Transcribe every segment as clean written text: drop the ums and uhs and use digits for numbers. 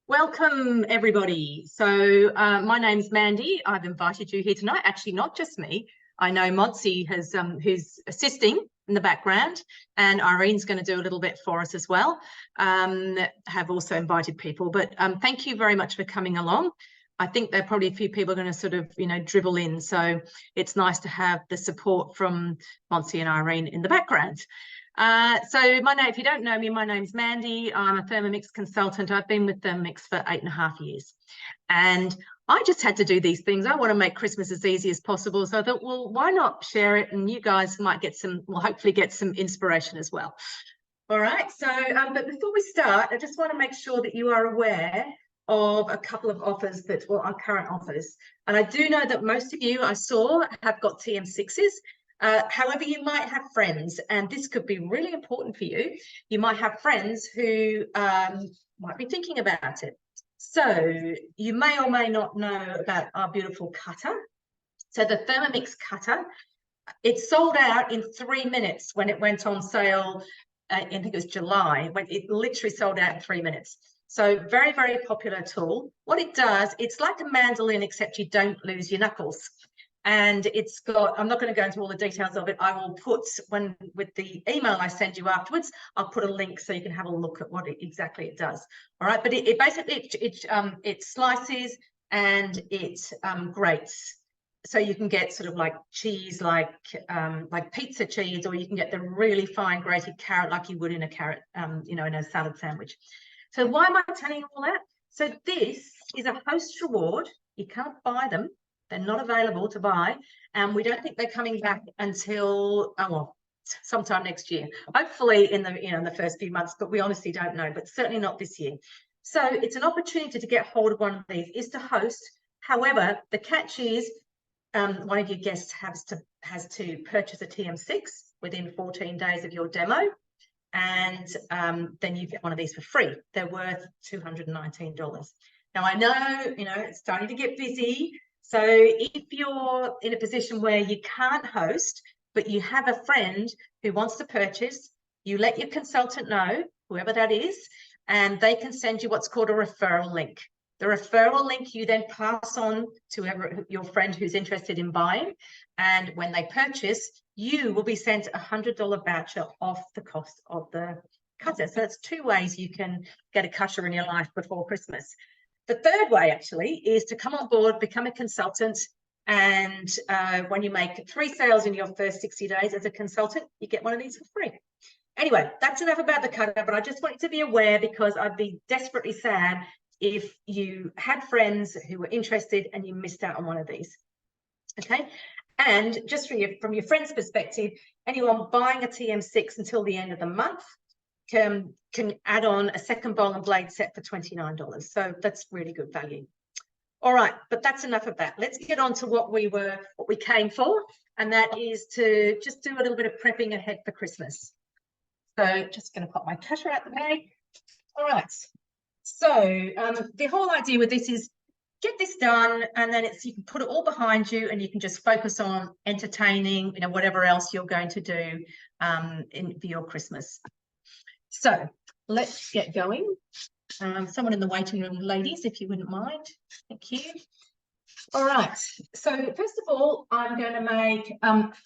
Welcome, everybody. So my name's Mandy. I've invited you here tonight. Actually, not just me. I know Mince has who's assisting in the background, and Irene's going to do a little bit for us as well. Have also invited people, but thank you very much for coming along. I think there are probably a few people going to sort of, dribble in. So it's nice to have the support from Mince and Irene in the background. So if you don't know me, my name's Mandy. I'm a Thermomix consultant. I've been with Thermomix for 8.5 years. And I just had to do these things. I want to make Christmas as easy as possible. So I thought, well, why not share it? And you guys might get hopefully get some inspiration as well. All right. So, but before we start, I just want to make sure that you are aware of a couple of offers are current offers. And I do know that most of you I saw have got TM6s. However, you might have friends, and this could be really important for you. You might have friends who might be thinking about it. So you may or may not know about our beautiful cutter. So the Thermomix cutter, it sold out in 3 minutes when it went on sale. I think it was July, when it literally sold out in 3 minutes. So very, very popular tool. What it does, it's like a mandolin, except you don't lose your knuckles. And it's got, I'm not going to go into all the details of it. I will put, with the email I send you afterwards, I'll put a link so you can have a look at what exactly it does. All right, but it basically, it slices and it grates. So you can get sort of like cheese, like pizza cheese, or you can get the really fine grated carrot like you would in a carrot, in a salad sandwich. So why am I telling you all that? So this is a host reward. You can't buy them. They're not available to buy, and we don't think they're coming back until sometime next year. Hopefully in the first few months, but we honestly don't know. But certainly not this year. So it's an opportunity to get hold of one of these. Is to host. However, the catch is one of your guests has to purchase a TM6 within 14 days of your demo, and then you get one of these for free. They're worth $219. Now I know it's starting to get busy. So if you're in a position where you can't host, but you have a friend who wants to purchase, you let your consultant know, whoever that is, and they can send you what's called a referral link. The referral link you then pass on to your friend who's interested in buying. And when they purchase, you will be sent a $100 voucher off the cost of the cutter. So that's 2 ways you can get a cutter in your life before Christmas. The third way, actually, is to come on board, become a consultant, and when you make 3 sales in your first 60 days as a consultant, you get one of these for free. Anyway, that's enough about the cutter, but I just want you to be aware, because I'd be desperately sad if you had friends who were interested and you missed out on one of these. Okay, and just from your friend's perspective, anyone buying a TM6 until the end of the month can add on a second bowl and blade set for $29. So that's really good value. All right, but that's enough of that. Let's get on to what we came for, and that is to just do a little bit of prepping ahead for Christmas. So just going to pop my cutter out the way. All right. So the whole idea with this is get this done, and then you can put it all behind you, and you can just focus on entertaining, whatever else you're going to do for your Christmas. So let's get going. Someone in the waiting room, ladies, if you wouldn't mind. Thank you. All right. So first of all, I'm going to make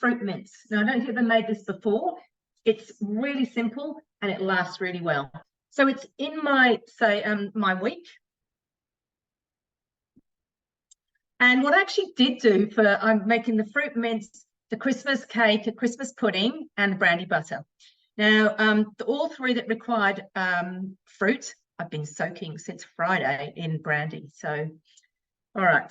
fruit mince. Now, I don't think I've ever made this before. It's really simple and it lasts really well. So it's in my week. And what I actually did do I'm making the fruit mince, the Christmas cake, a Christmas pudding, and the brandy butter. Now, all 3 that required fruit, I've been soaking since Friday in brandy. So, all right.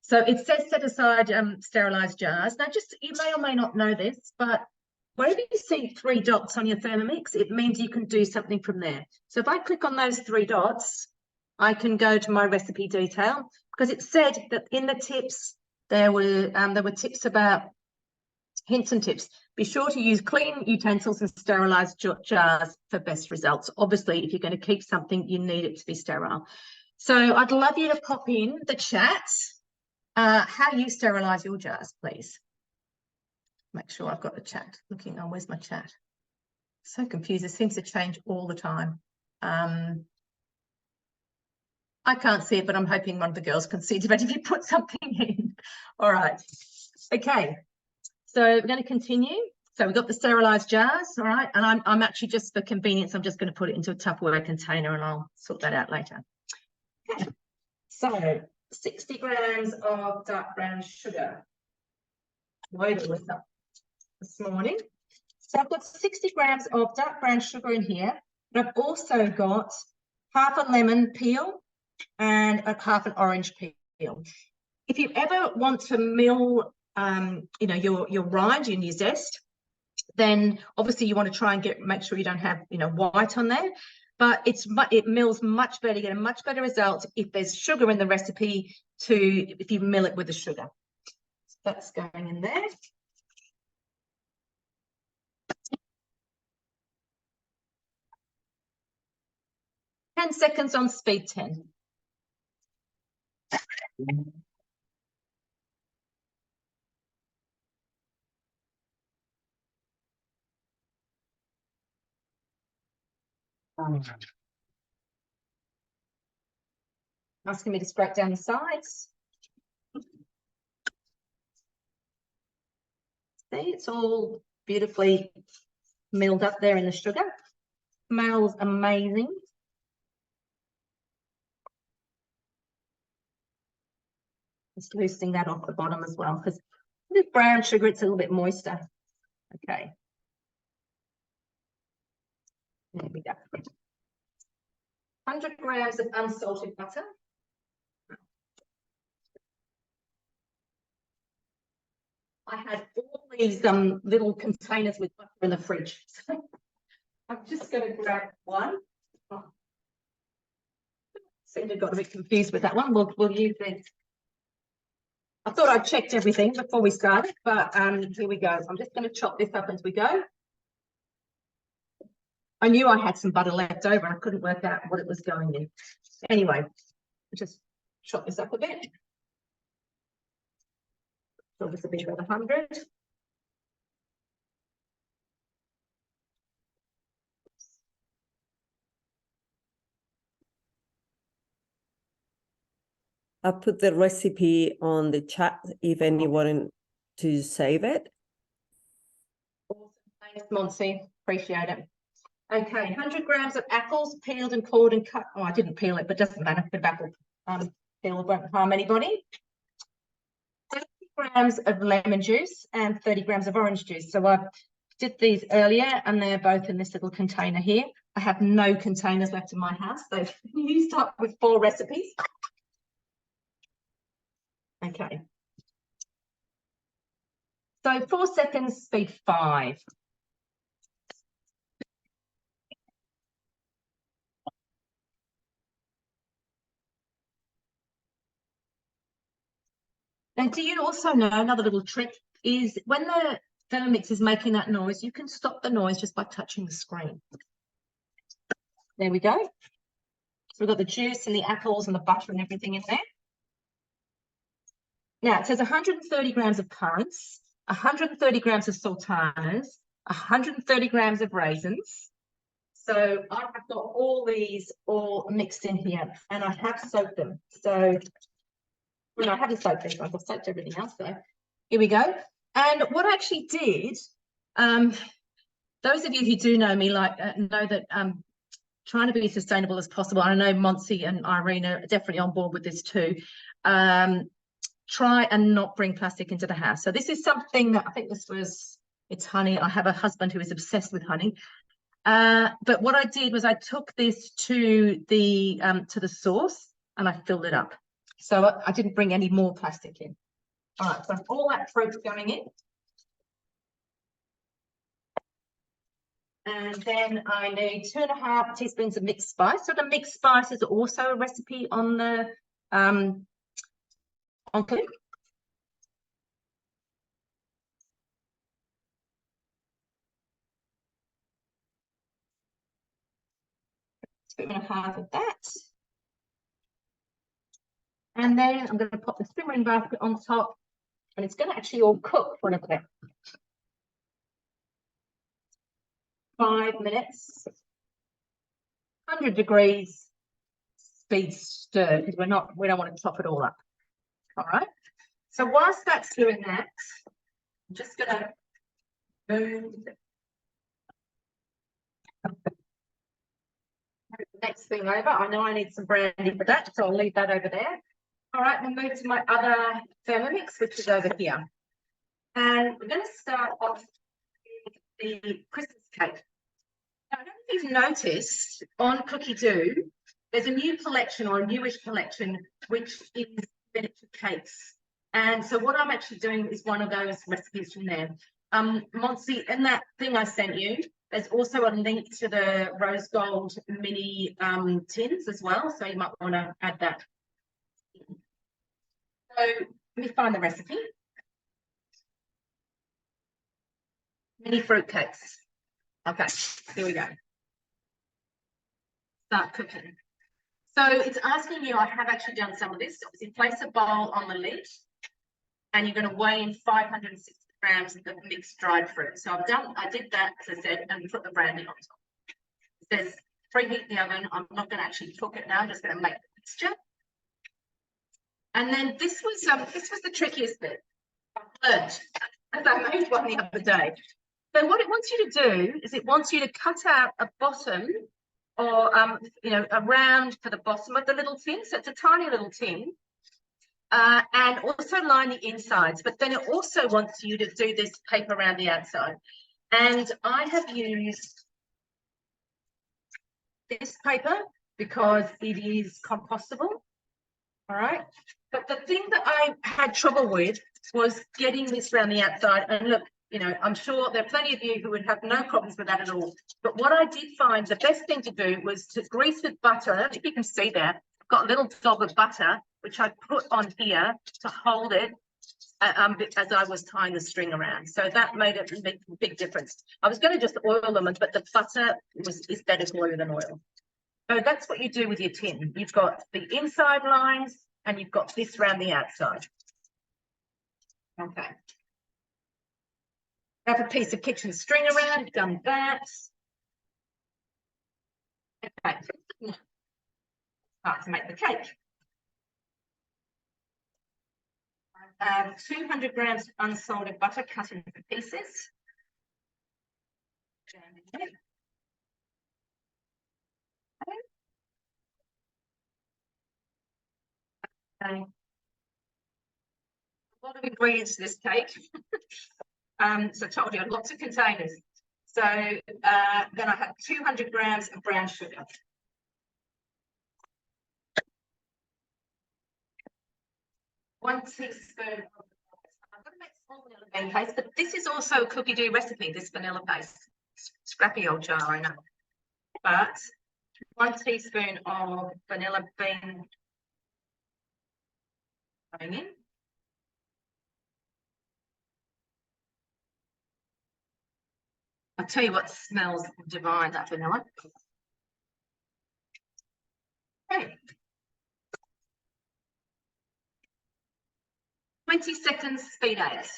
So it says set aside sterilized jars. Now, you may or may not know this, but wherever you see 3 dots on your Thermomix, it means you can do something from there. So if I click on those 3 dots, I can go to my recipe detail, because it said that in the tips there were tips about hints and tips. Be sure to use clean utensils and sterilized jars for best results. Obviously, if you're going to keep something, you need it to be sterile. So I'd love you to pop in the chat how you sterilize your jars, please. Make sure I've got the chat looking on. Where's my chat? So confused. It seems to change all the time. I can't see it, but I'm hoping one of the girls can see it if you put something in. All right. Okay. So we're going to continue. So we've got the sterilized jars, all right? And I'm actually, just for convenience, I'm just going to put it into a Tupperware container and I'll sort that out later. Okay. So 60 grams of dark brown sugar. Loaded with that this morning. So I've got 60 grams of dark brown sugar in here, but I've also got half a lemon peel and half an orange peel. If you ever want to mill, you know, your rind, your zest, then obviously you want to try and make sure you don't have, you know, white on there. But it mills much better. You get a much better result if there's sugar in the recipe if you mill it with the sugar. So that's going in there. Ten seconds on speed 10. Asking me to scrape down the sides. See, it's all beautifully milled up there in the sugar. Smells amazing. Just loosening that off the bottom as well, because with brown sugar, it's a little bit moister. Okay. There we go. 100 grams of unsalted butter. I had all these little containers with butter in the fridge. So I'm just going to grab one. Oh. Seemed to have got a bit confused with that one. We'll use this. I thought I'd checked everything before we started, but here we go. I'm just going to chop this up as we go. I knew I had some butter left over. I couldn't work out what it was going in. Anyway, just chop this up a bit. So this will be about 100. I'll put the recipe on the chat if anyone to save it. Awesome. Thanks, Monty. Appreciate it. Okay, 100 grams of apples, peeled and cored and cut. Oh, I didn't peel it, but doesn't matter. The apple peel won't harm anybody. 30 grams of lemon juice and 30 grams of orange juice. So I did these earlier and they're both in this little container here. I have no containers left in my house. They've used up with 4 recipes. Okay. So 4 seconds, speed 5. And do you also know another little trick is when the Thermomix is making that noise, you can stop the noise just by touching the screen. There we go. So we've got the juice and the apples and the butter and everything in there. Now it says 130 grams of currants, 130 grams of sultanas, 130 grams of raisins. So I have got all these all mixed in here and I have soaked them. So well, no, I haven't soaked this one. I've soaked everything else though. Here we go. And what I actually did, those of you who do know me know that trying to be as sustainable as possible. I know Monty and Irene are definitely on board with this too. Try and not bring plastic into the house. So this is something that I think it's honey. I have a husband who is obsessed with honey. But what I did was I took this to the source and I filled it up. So I didn't bring any more plastic in. All right, so all that fruit's going in. And then I need 2.5 teaspoons of mixed spice. So the mixed spice is also a recipe on the clip. Two and a half of that. And then I'm going to pop the simmering basket on top and it's going to actually all cook for a bit. 5 minutes, 100 degrees, speed stir because we don't want to chop it all up. All right. So whilst that's doing that, I'm just going to move the next thing over. I know I need some brandy for that, so I'll leave that over there. All right, we'll move to my other Thermomix, which is over here. And we're going to start off with the Christmas cake. Now, I don't know if you've noticed on Cookie Do, there's a new collection or a newish collection, which is miniature cakes. And so what I'm actually doing is one of those recipes from there. Monty, in that thing I sent you, there's also a link to the rose gold mini tins as well. So you might want to add that. So let me find the recipe. Mini fruit cakes. Okay, here we go. Start cooking. So it's asking you, I have actually done some of this. Obviously, place a bowl on the lid and you're going to weigh in 560 grams of mixed dried fruit. So I did that, as I said, and put the brandy on top. It says preheat the oven. I'm not going to actually cook it now. I'm just going to make the mixture. And then this was the trickiest bit. I learned, and I made one the other day. So what it wants you to do is it wants you to cut out a bottom or a round for the bottom of the little tin. So it's a tiny little tin. And also line the insides, but then it also wants you to do this paper around the outside. And I have used this paper because it is compostable. All right. But the thing that I had trouble with was getting this around the outside. And look, I'm sure there are plenty of you who would have no problems with that at all. But what I did find the best thing to do was to grease with butter. I don't know if you can see there. I've got a little dog of butter, which I put on here to hold it as I was tying the string around. So that made a big difference. I was going to just oil them, but the butter is better glue than oil. So that's what you do with your tin. You've got the inside lines and you've got this around the outside. Okay. Wrap a piece of kitchen string around, done that. Okay. Now, start to make the cake. 200 grams of unsalted butter cut into pieces. Okay. A lot of ingredients to this cake. So I told you, lots of containers. So then I have 200 grams of brown sugar. 1 teaspoon of, I'm going to make small vanilla bean paste, but this is also a cookie dough recipe, this vanilla paste. Scrappy old jar, I know. But 1 teaspoon of vanilla bean going in. I'll tell you what smells divine, that vanilla. Okay. 20 seconds speed 8.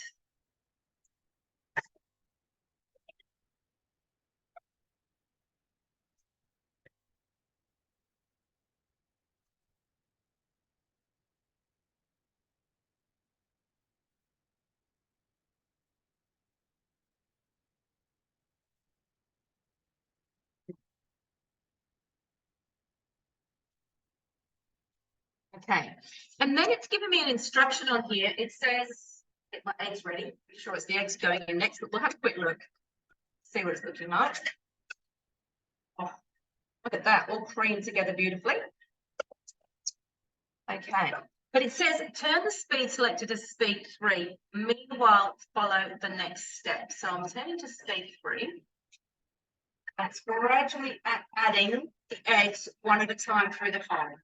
Okay, and then it's given me an instruction on here. It says, get my eggs ready. Make sure it's the eggs going in next, but we'll have a quick look, see what it's looking like. Oh, look at that, all creamed together beautifully. Okay, but it says turn the speed selector to speed 3. Meanwhile, follow the next step. So I'm turning to speed 3. That's gradually adding the eggs one at a time through the hole.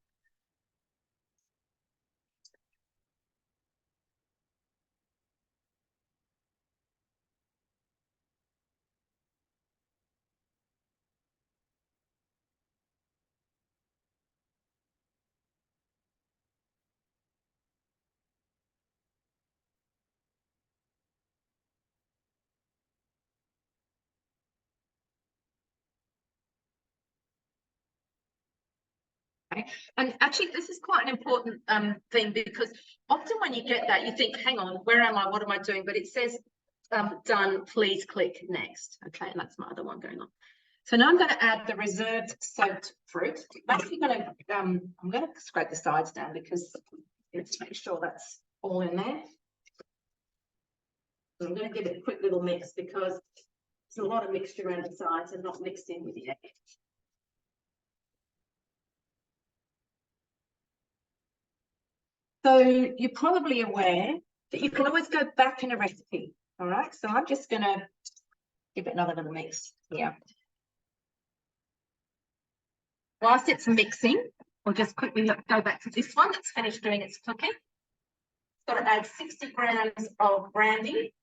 Okay, and actually this is quite an important thing, because often when you get that you think, hang on, where am I, what am I doing? But it says done, please click next. Okay, and that's my other one going on. So now I'm going to add the reserved soaked fruit. I'm actually going to I'm going to scrape the sides down, because let's make sure that's all in there. So I'm going to give it a quick little mix, because there's a lot of mixture around the sides and not mixed in with the egg. So you're probably aware that you can always go back in a recipe. All right, so I'm just going to give it another little mix here. Whilst it's mixing, we'll just quickly go back to this one that's finished doing its cooking. It's got to add 60 grams of brandy.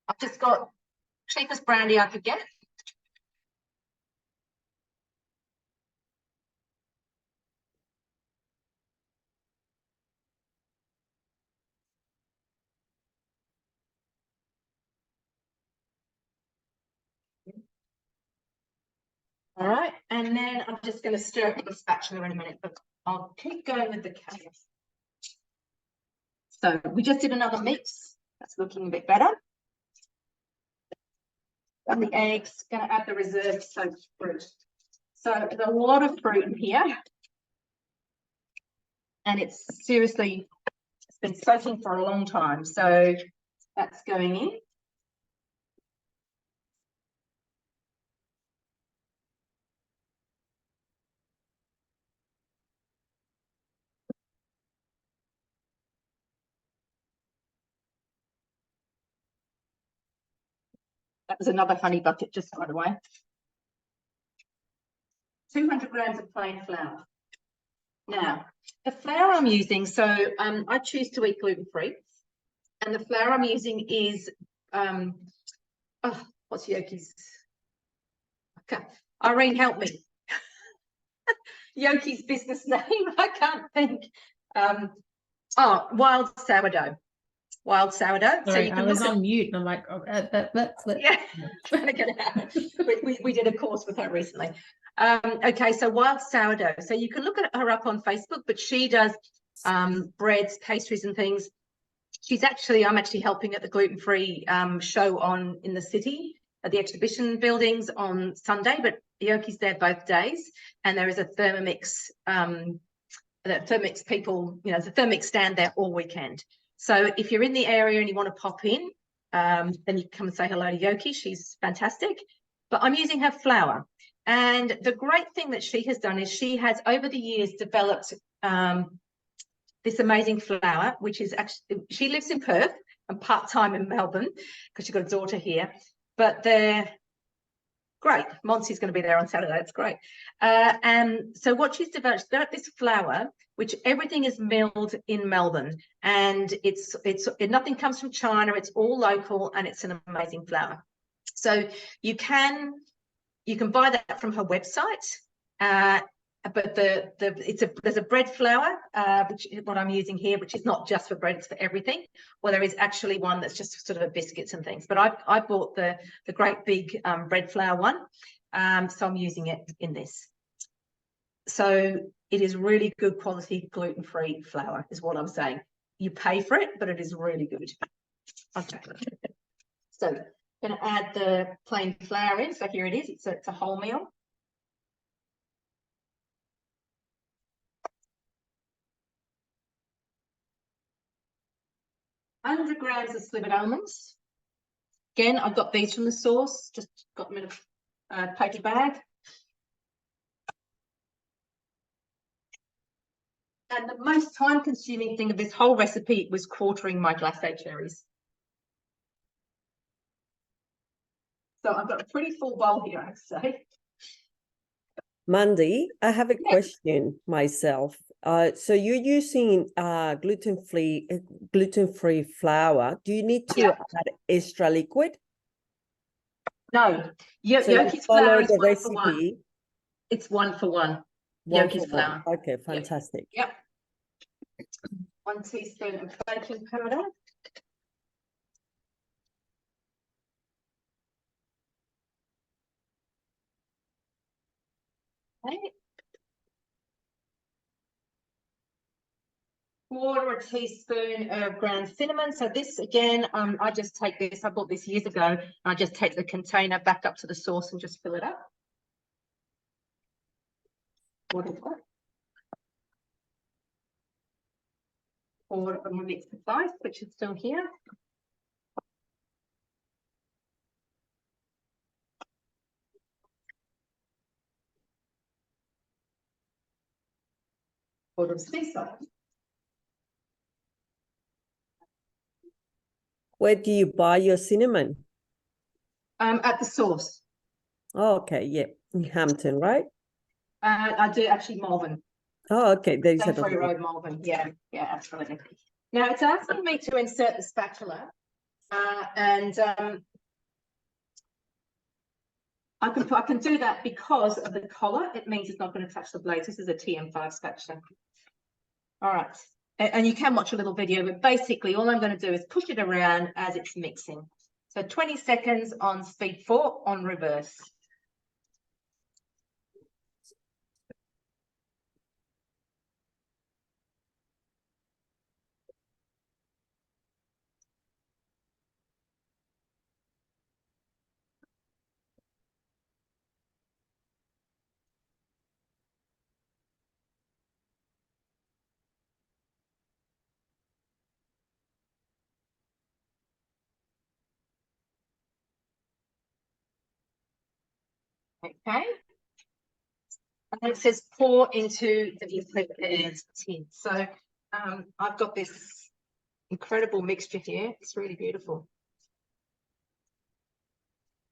I've just got cheapest brandy I could get. All right, and then I'm just going to stir it with a spatula in a minute, but I'll keep going with the chaos. So we just did another mix. That's looking a bit better. And the eggs, going to add the reserved soaked fruit. So there's a lot of fruit in here. And it's seriously, it's been soaking for a long time. So that's going in. That was another honey bucket, just by the way. 200 grams of plain flour. Now, the flour I'm using, so I choose to eat gluten-free. And the flour I'm using is, what's Yoki's? Okay, Irene, help me. Yoki's business name, I can't think. Wild sourdough. Wild sourdough. Sorry, so you can I was on mute and I'm like, oh, yeah, trying to get it out. We did a course with her recently. Okay, so wild sourdough. So you can look at her up on Facebook, but she does breads, pastries and things. I'm actually helping at the gluten-free show in the city at the exhibition buildings on Sunday, but Yoki's there both days, and there is a Thermomix, the Thermomix people, there's a Thermomix stand there all weekend. So if you're in the area and you want to pop in, then you can come and say hello to Yoki. She's fantastic. But I'm using her flour. And the great thing that she has done is she has over the years developed this amazing flour, which is actually, she lives in Perth and part-time in Melbourne because she's got a daughter here, but they're great. Monty's going to be there on Saturday. That's great. And so what she's developed this flour, which everything is milled in Melbourne, and nothing comes from China. It's all local, and it's an amazing flour. So you can buy that from her website. But there's a bread flour, which is what I'm using here, which is not just for bread, it's for everything. Well, there is actually one that's just sort of biscuits and things. But I bought the great big bread flour one, so I'm using it in this. So it is really good quality gluten-free flour, is what I'm saying. You pay for it, but it is really good. Okay. So I'm going to add the plain flour in. So here it is. It's a wholemeal. 100 grams of slivered almonds. Again, I've got these from the source, just got them in a paper bag. And the most time-consuming thing of this whole recipe was quartering my glacé cherries. So I've got a pretty full bowl here, I have to say. Mandy, I have a question myself. So you're using gluten-free flour. Do you need to add extra liquid? No. So Yoki's flour is the 1 recipe. for 1. It's 1 for 1. Yoki's flour. Okay, fantastic. Yep. 1 teaspoon of baking powder. Okay. Quarter a teaspoon of ground cinnamon. So this again, I just take this, I bought this years ago, and I just take the container back up to the sauce and just fill it up. Quarter of my mixed spice, which is still here. Quarter of sea salt. Where do you buy your cinnamon? At the source. Oh, okay, yeah, in Hampton, right? I do actually Malvern. Oh, okay, there's Danbury another one. Road, Malvern. Yeah, absolutely. Now it's asking me to insert the spatula, and I can do that because of the collar. It means it's not going to touch the blades. This is a TM5 spatula. All right, and you can watch a little video, but basically all I'm going to do is push it around as it's mixing. So 20 seconds on speed 4 on reverse. Okay. And it says pour into the prepared tin. So I've got this incredible mixture here. It's really beautiful.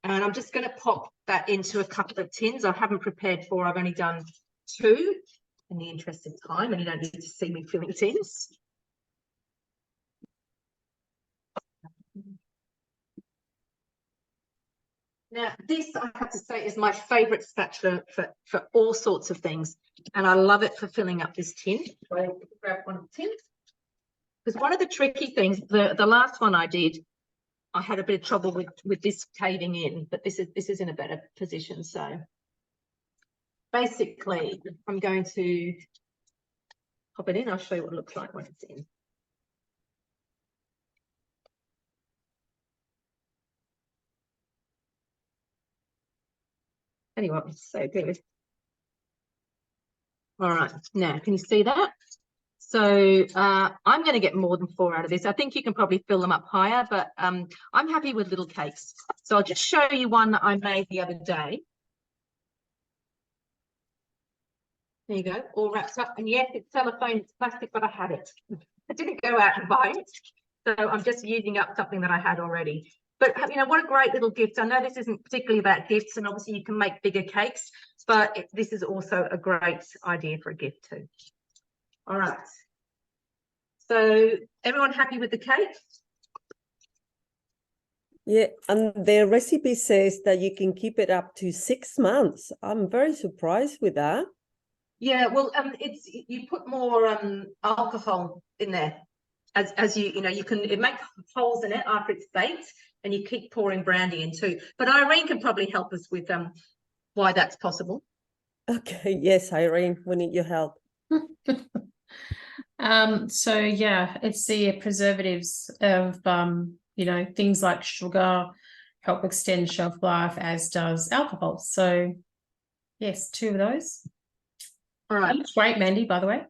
And I'm just going to pop that into a couple of tins. I haven't prepared 4. I've only done 2 in the interest of time, and you don't need to see me filling tins. Now, this, I have to say, is my favourite spatula for all sorts of things. And I love it for filling up this tin. So I grab one of the tins. Because one of the tricky things, the last one I did, I had a bit of trouble with this caving in, but this is in a better position. So basically, I'm going to pop it in. I'll show you what it looks like when it's in. Anyway, it's so good. All right, now can you see that? So I'm going to get more than 4 out of this. I think you can probably fill them up higher, but I'm happy with little cakes. So I'll just show you one that I made the other day. There you go, all wrapped up. And yes, it's cellophane, it's plastic, but I had it. I didn't go out and buy it. So I'm just using up something that I had already. But, you know, what a great little gift. I know this isn't particularly about gifts, and obviously you can make bigger cakes, but this is also a great idea for a gift too. All right. So everyone happy with the cake? Yeah, and the recipe says that you can keep it up to 6 months. I'm very surprised with that. Yeah, well, it's you put more alcohol in there, as you know, you can make holes in it after it's baked, and you keep pouring brandy in too. But Irene can probably help us with why that's possible. Okay, yes, Irene, we need your help. So yeah, it's the preservatives of you know, things like sugar help extend shelf life, as does alcohol. So yes, 2 of those. All right. That's great, Mandy, by the way.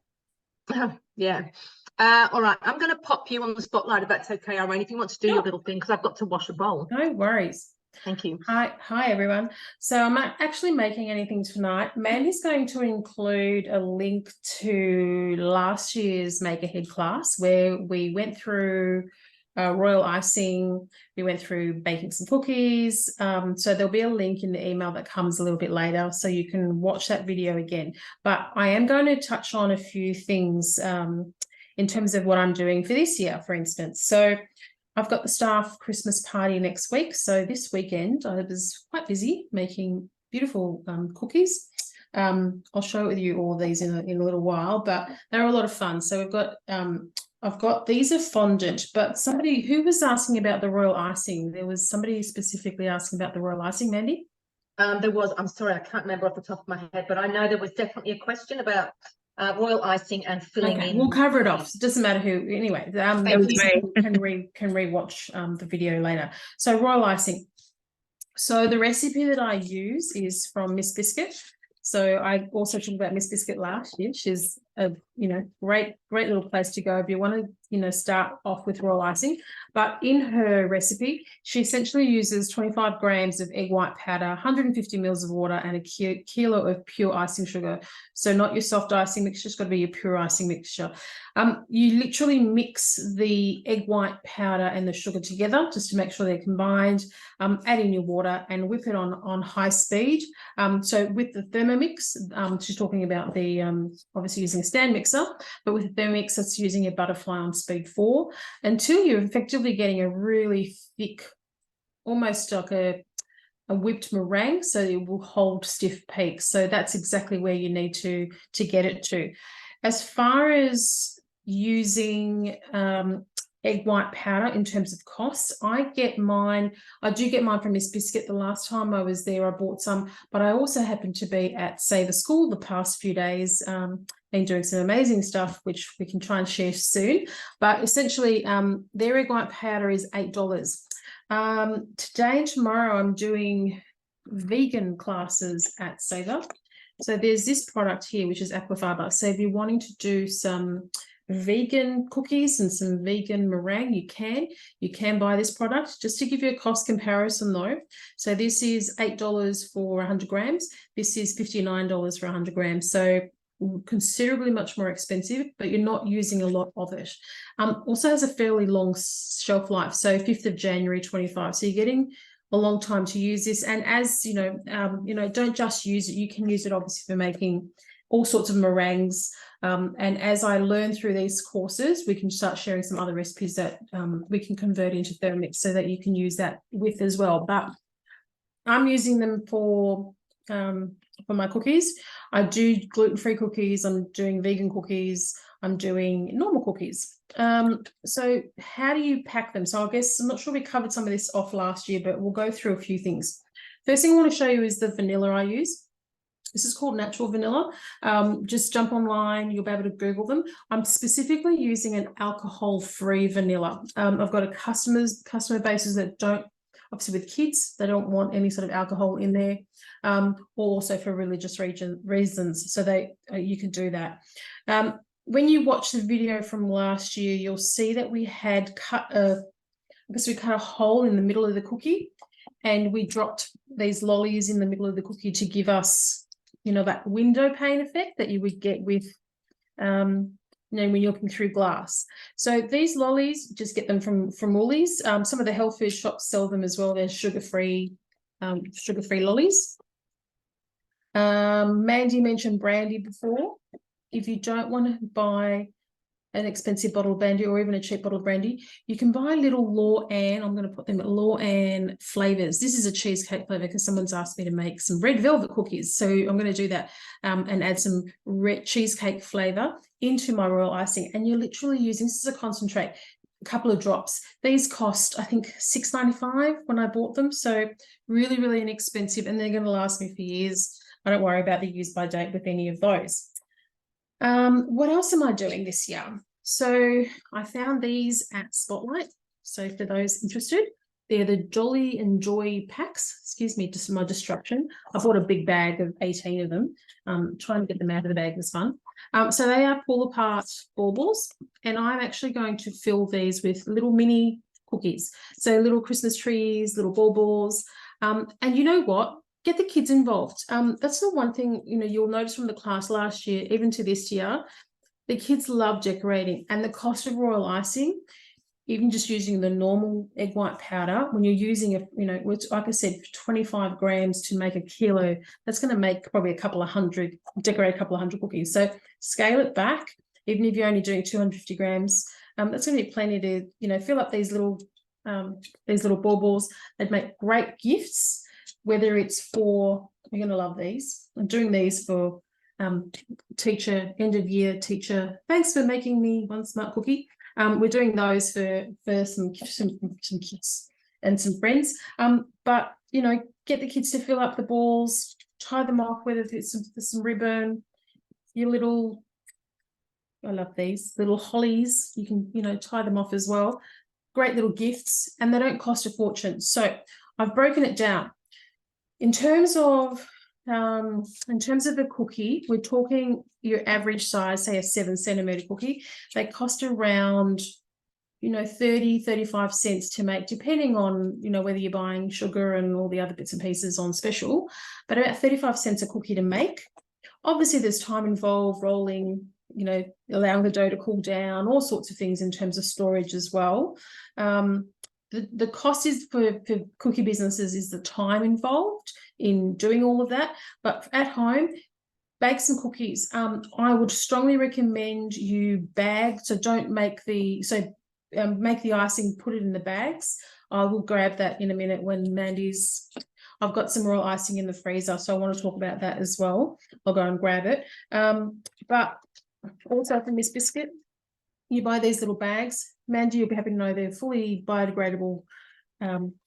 Yeah. All right, I'm going to pop you on the spotlight if that's okay, Irene, if you want to do your little thing, because I've got to wash a bowl. No worries. Thank you. Hi everyone. So I'm not actually making anything tonight. Mandy's going to include a link to last year's Make Ahead class where we went through royal icing, we went through baking some cookies. So there'll be a link in the email that comes a little bit later, so you can watch that video again. But I am going to touch on a few things in terms of what I'm doing for this year, for instance. So I've got the staff Christmas party next week. So this weekend I was quite busy making beautiful cookies. I'll show with you all these in a little while, but they're a lot of fun. So we've got I've got these are fondant, but somebody who was asking about the royal icing, there was somebody specifically asking about the royal icing, Mandy. There was, I'm sorry, I can't remember off the top of my head, but I know there was definitely a question about royal icing and filling Okay, in. we'll cover it off. It doesn't matter who. Anyway, That was you can rewatch the video later. So royal icing. So the recipe that I use is from Miss Biscuit. So I also talked about Miss Biscuit last year. She's a great little place to go if you want to start off with royal icing. But in her recipe, she essentially uses 25 grams of egg white powder, 150 mils of water, and a kilo of pure icing sugar. So not your soft icing mixture, it's got to be your pure icing mixture. You literally mix the egg white powder and the sugar together just to make sure they're combined. Add in your water and whip it on high speed. So with the Thermomix, she's talking about the obviously using a stand mixer, but with the Thermomix, it's using a butterfly on speed 4 until you're effectively getting a really thick, almost like a whipped meringue, so it will hold stiff peaks. So that's exactly where you need to get it to. As far as using egg white powder in terms of cost, I do get mine from Miss Biscuit. The last time I was there, I bought some, but I also happened to be at Save a School the past few days, been doing some amazing stuff, which we can try and share soon. But essentially, their egg white powder is $8. Today and tomorrow, I'm doing vegan classes at Saver. So there's this product here, which is Aquafiber. So if you're wanting to do some vegan cookies and some vegan meringue, you can buy this product. Just to give you a cost comparison though, so this is $8 for 100 grams. This is $59 for 100 grams. So considerably much more expensive, but you're not using a lot of it. Also has a fairly long shelf life, so 5th of January 25. So you're getting a long time to use this. And as don't just use it, you can use it obviously for making all sorts of meringues. And as I learn through these courses, we can start sharing some other recipes that we can convert into Thermomix so that you can use that with as well. But I'm using them for my cookies. I do gluten-free cookies, I'm doing vegan cookies, I'm doing normal cookies. So how do you pack them? So I guess, I'm not sure we covered some of this off last year, but we'll go through a few things. First thing I want to show you is the vanilla I use. This is called natural vanilla. Just jump online, you'll be able to Google them. I'm specifically using an alcohol-free vanilla. I've got a customer bases that don't, obviously with kids, they don't want any sort of alcohol in there, or also for religious reasons. So you can do that. When you watch the video from last year, you'll see that we had cut a hole in the middle of the cookie, and we dropped these lollies in the middle of the cookie to give us, that window pane effect that you would get with, when you're looking through glass. So these lollies, just get them from Woolies. Some of the health food shops sell them as well. They're sugar-free lollies. Mandy mentioned Brandy before. If you don't want to buy an expensive bottle of Brandy or even a cheap bottle of Brandy, you can buy little Law Ann. I'm going to put them at Law Ann flavors. This is a cheesecake flavor because someone's asked me to make some red velvet cookies. So I'm going to do that and add some red cheesecake flavor into my royal icing. And you're literally using, this is a concentrate, a couple of drops. These cost, I think, $6.95 when I bought them. So really, really inexpensive, and they're going to last me for years. I don't worry about the use by date with any of those. What else am I doing this year? So I found these at Spotlight. So for those interested, they're the Jolly and Joy packs. Excuse me, just my distraction. I bought a big bag of 18 of them. Trying to get them out of the bag was fun. So they are pull apart baubles, and I'm actually going to fill these with little mini cookies. So little Christmas trees, little baubles. And you know what? Get the kids involved. That's the one thing, you'll notice from the class last year, even to this year, the kids love decorating, and the cost of royal icing, even just using the normal egg white powder, when you're using which, like I said, 25 grams to make a kilo, that's going to make probably decorate a couple of hundred cookies. So scale it back, even if you're only doing 250 grams, that's going to be plenty to, fill up these little baubles. They'd make great gifts. Whether it's for, you're going to love these. I'm doing these for teacher, end of year teacher. Thanks for making me one smart cookie. We're doing those for some kids. and some friends. But you know, get the kids to fill up the balls, tie them off, whether it's some ribbon, your little, I love these little hollies. You can, you know, tie them off as well. Great little gifts, and they don't cost a fortune. So I've broken it down in terms of the cookie. We're talking your average size, say a 7-centimeter cookie. They cost around, you know, 30-35 cents to make, depending on, you know, whether you're buying sugar and all the other bits and pieces on special, but about 35 cents a cookie to make. Obviously there's time involved, rolling, you know, allowing the dough to cool down, all sorts of things in terms of storage as well. The cost is for cookie businesses is the time involved in doing all of that. But at home, bake some cookies. I would strongly recommend you bag, so don't make the, make the icing, put it in the bags. I will grab that in a minute when Mandy's, I've got some royal icing in the freezer, so I want to talk about that as well. I'll go and grab it. But also from Miss Biscuit, you buy these little bags. Mandy, you'll be happy to know they're fully biodegradable,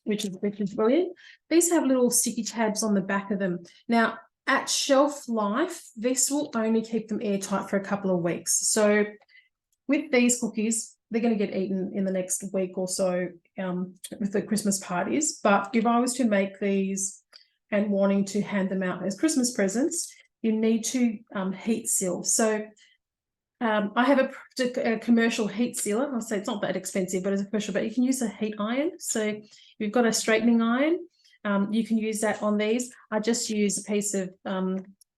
which is brilliant. These have little sticky tabs on the back of them. Now, at shelf life, this will only keep them airtight for a couple of weeks. So with these cookies, they're going to get eaten in the next week or so with the Christmas parties. But if I was to make these and wanting to hand them out as Christmas presents, you need to heat seal. So I have a commercial heat sealer. I'll say it's not that expensive, but it's a commercial, but you can use a heat iron. So if you've got a straightening iron, you can use that on these. I just use a piece of,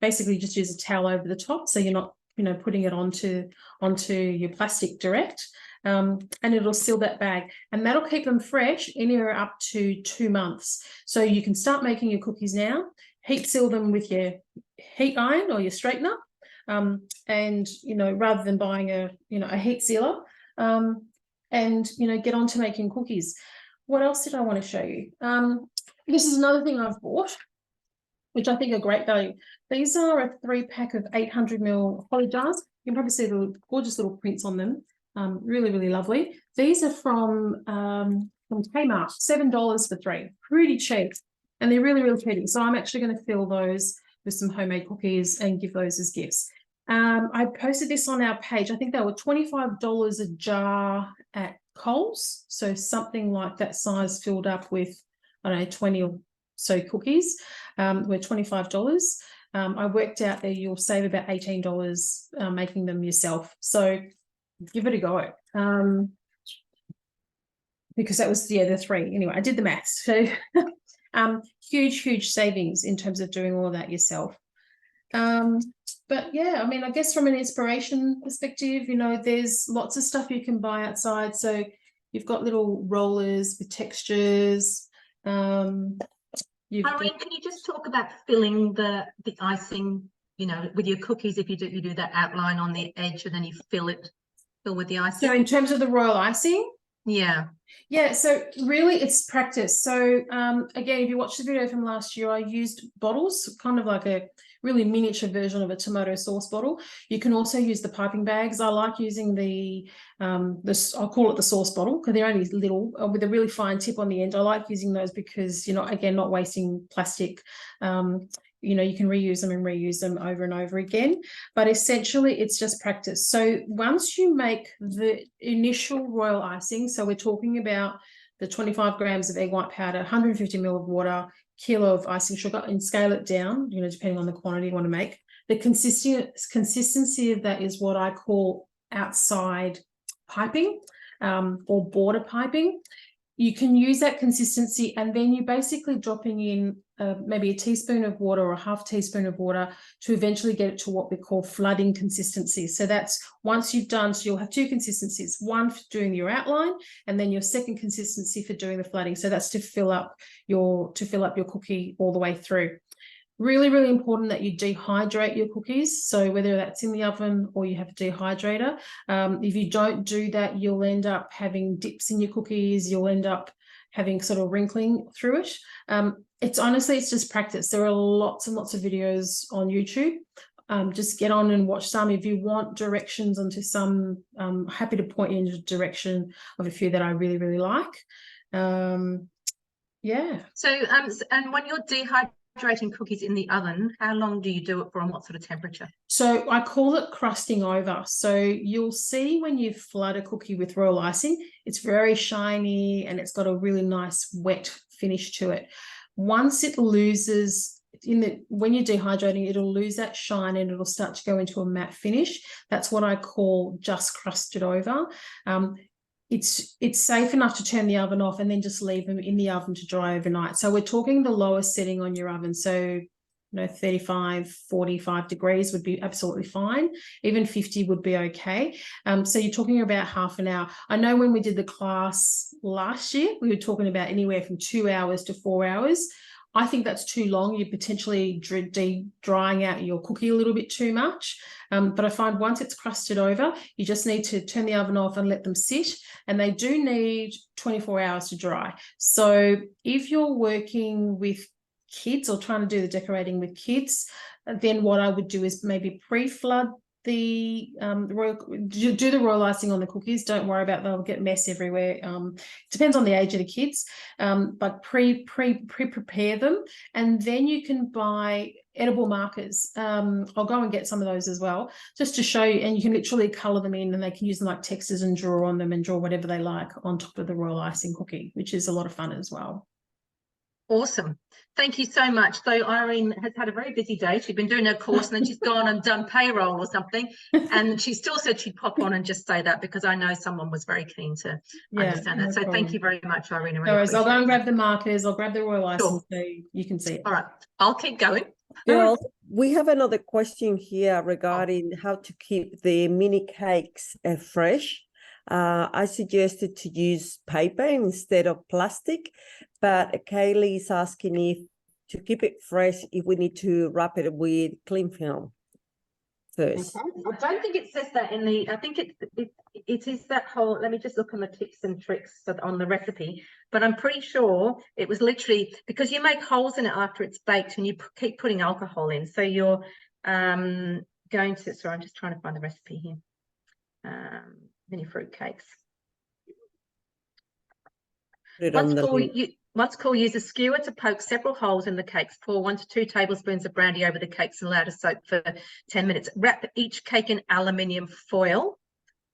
basically just use a towel over the top, so you're not, you know, putting it onto your plastic direct, and it'll seal that bag, and that'll keep them fresh anywhere up to 2 months. So you can start making your cookies now, heat seal them with your heat iron or your straightener, and, you know, rather than buying a heat sealer, and, you know, get on to making cookies. What else did I want to show you? This is another thing I've bought, which I think are great value. These are a 3-pack of 800 ml holly jars. You can probably see the gorgeous little prints on them. Really, really lovely. These are from Kmart, $7 for 3, pretty cheap, and they're really, really pretty. So I'm actually going to fill those with some homemade cookies and give those as gifts. I posted this on our page. I think they were $25 a jar at Coles. So something like that size filled up with, I don't know, 20 or so cookies, were $25. I worked out there you'll save about $18 making them yourself. So give it a go. Because that was, the 3. Anyway, I did the maths. So huge savings in terms of doing all of that yourself. But yeah, I mean, I guess from an inspiration perspective, you know, there's lots of stuff you can buy outside. So you've got little rollers with textures. Irene, can you just talk about filling the icing, you know, with your cookies? If you do that outline on the edge and then you fill with the icing. So in terms of the royal icing? Yeah, so really it's practice. So again, if you watch the video from last year, I used bottles, kind of like a really miniature version of a tomato sauce bottle. You can also use the piping bags. I like using I'll call it the sauce bottle, because they're only little with a really fine tip on the end. I like using those because you're not wasting plastic. You know, you can reuse them over and over again, but essentially it's just practice. So once you make the initial royal icing, so we're talking about the 25 grams of egg white powder, 150 ml of water, kilo of icing sugar, and scale it down, you know, depending on the quantity you want to make. The consistency of that is what I call outside piping, or border piping. You can use that consistency, and then you're basically dropping in maybe a teaspoon of water or a half teaspoon of water to eventually get it to what we call flooding consistency. So that's once you've done, so you'll have 2 consistencies, one for doing your outline, and then your second consistency for doing the flooding. So that's to fill up your cookie all the way through. Really, really important that you dehydrate your cookies. So whether that's in the oven or you have a dehydrator, if you don't do that, you'll end up having dips in your cookies. You'll end up having sort of wrinkling through it. It's just practice. There are lots and lots of videos on YouTube. Just get on and watch some. If you want directions onto some, I'm happy to point you in the direction of a few that I really, really like. Yeah. So, and when you're dehydrating cookies in the oven, how long do you do it for and what sort of temperature? So I call it crusting over. So you'll see when you flood a cookie with royal icing, it's very shiny and it's got a really nice wet finish to it. Once it loses when you're dehydrating, it'll lose that shine and it'll start to go into a matte finish. That's what I call just crusted over. It's safe enough to turn the oven off and then just leave them in the oven to dry overnight. So we're talking the lowest setting on your oven. So 35, 45 degrees would be absolutely fine. Even 50 would be okay. So you're talking about half an hour. I know when we did the class last year, we were talking about anywhere from 2 hours to 4 hours. I think that's too long. You're potentially drying out your cookie a little bit too much. But I find once it's crusted over, you just need to turn the oven off and let them sit. And they do need 24 hours to dry. So if you're working with kids or trying to do the decorating with kids, then what I would do is maybe pre-flood do the royal icing on the cookies. Don't worry about they'll get mess everywhere. Depends on the age of the kids, but prepare them, and then you can buy edible markers. I'll go and get some of those as well, just to show you, and you can literally color them in and they can use them like textures and draw on them and draw whatever they like on top of the royal icing cookie, which is a lot of fun as well. Awesome. Thank you so much. So Irene has had a very busy day. She's been doing her course and then she's gone and done payroll or something. And she still said she'd pop on and just say that because I know someone was very keen to understand that. So thank you very much, Irene. No worries. I'll go and grab the markers. I'll grab the royal icing so you can see it. All right. I'll keep going. Girls, we have another question here regarding how to keep the mini cakes fresh. I suggested to use paper instead of plastic, but Kaylee is asking if to keep it fresh, if we need to wrap it with cling film first. Okay. I don't think it says that in the, I think it is that whole, let me just look on the tips and tricks on the recipe, but I'm pretty sure it was literally, because you make holes in it after it's baked and you keep putting alcohol in. So you're going to, sorry, I'm just trying to find the recipe here. Mini fruit cakes. Once cool, use a skewer to poke several holes in the cakes. Pour 1 to 2 tablespoons of brandy over the cakes and allow to soak for 10 minutes. Wrap each cake in aluminium foil,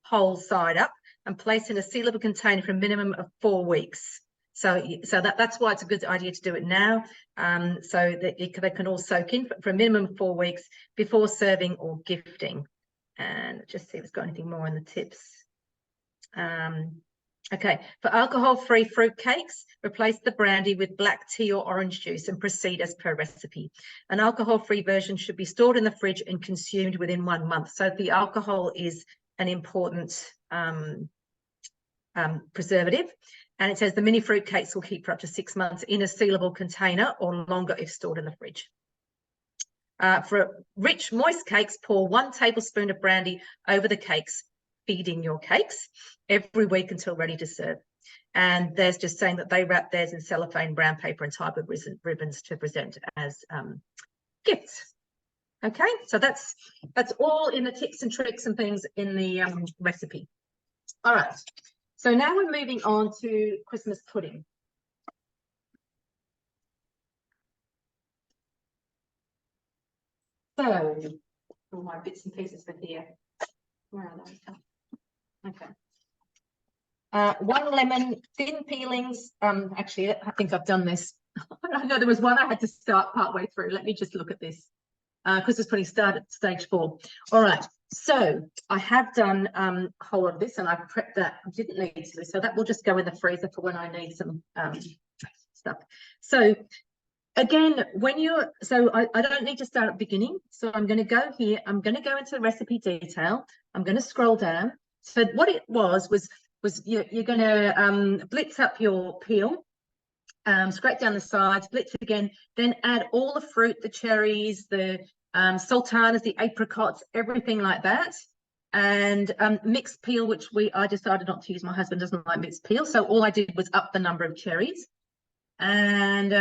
whole side up, and place in a sealable container for a minimum of 4 weeks. So that's why it's a good idea to do it now, so that they can all soak in for a minimum of 4 weeks before serving or gifting. And just see if it's got anything more in the tips. Okay, for alcohol-free fruit cakes, replace the brandy with black tea or orange juice and proceed as per recipe. An alcohol-free version should be stored in the fridge and consumed within 1 month. So the alcohol is an important preservative. And it says the mini fruit cakes will keep for up to 6 months in a sealable container or longer if stored in the fridge. For rich, moist cakes, pour 1 tablespoon of brandy over the cakes, feeding your cakes every week until ready to serve. And there's just saying that they wrap theirs in cellophane, brown paper, and tie with ribbons to present as gifts. Okay, so that's all in the tips and tricks and things in the recipe. All right, so now we're moving on to Christmas pudding. So, all my bits and pieces for here. Where are they? Okay. 1 lemon, thin peelings. Actually, I think I've done this. I know there was one I had to start partway through. Let me just look at this. Christmas pudding started at stage 4. All right. So I have done a whole lot of this, and I've prepped that. I didn't need to, so that will just go in the freezer for when I need some stuff. So again, I don't need to start at the beginning. So I'm going to go here. I'm going to go into the recipe detail. I'm going to scroll down. So what it was you're going to blitz up your peel, scrape down the sides, blitz it again, then add all the fruit, the cherries, the sultanas, the apricots, everything like that. And mixed peel, which I decided not to use. My husband doesn't like mixed peel. So all I did was up the number of cherries. And